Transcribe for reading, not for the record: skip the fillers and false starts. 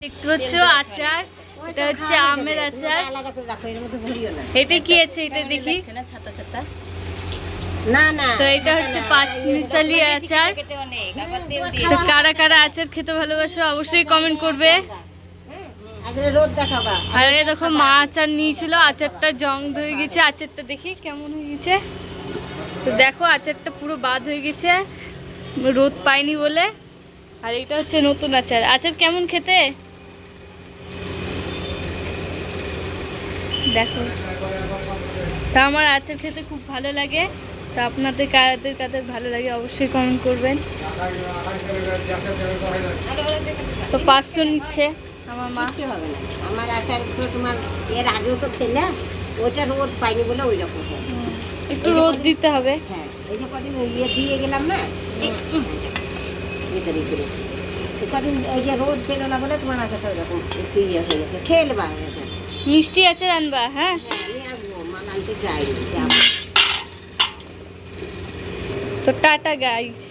দেখতে পাচ্ছ আচার, এটা হচ্ছে আমের আচার। এটা কি আছে এটা দেখি। না না, তো এটা হচ্ছে পাঁচ মিশালি আচার। তো কারা কারা আচার খেতে ভালোবাসো অবশ্যই কমেন্ট করবে। রোদ দেখাও। আর এই দেখো মা আচার নিয়েছিল, আচারটা জং ধরে গেছে। আচারটা দেখি কেমন হয়ে গেছে। তো দেখো আচারটা পুরো বাদ হয়ে গেছে রোদ পাইনি বলে। আর এটা হচ্ছে নতুন আচার। আচার কেমন খেতে দেখো। তা আমার আচার খেতে খুব ভালো লাগে। তো আপনাদের কাদের কাদের ভালো লাগে অবশ্যই কমেন্ট করবেন। তো 500 নিচ্ছে আমার মা। কিছু হবে না, আমার আচার তো তোমার এর আগেও তো খেলে, ওইটা রোদ পাইনি বলে ওই রকম হয়েছে। একটু রোদ দিতে হবে। হ্যাঁ, এই যে কদিন ইয়ে দিয়ে গেলাম না, ভিতরে করেছি কদিন, ওই যে রোদ পেলো না বলে তোমার আচারটা ওইরকম একটু ইয়ে হয়ে গেছে। খেয়ে নেবা আচার। মিষ্টি আচার আনবা? হ্যাঁ আমি আসবো, মাল আনতে যাইনি, যাবো। তো টাটা গাইস।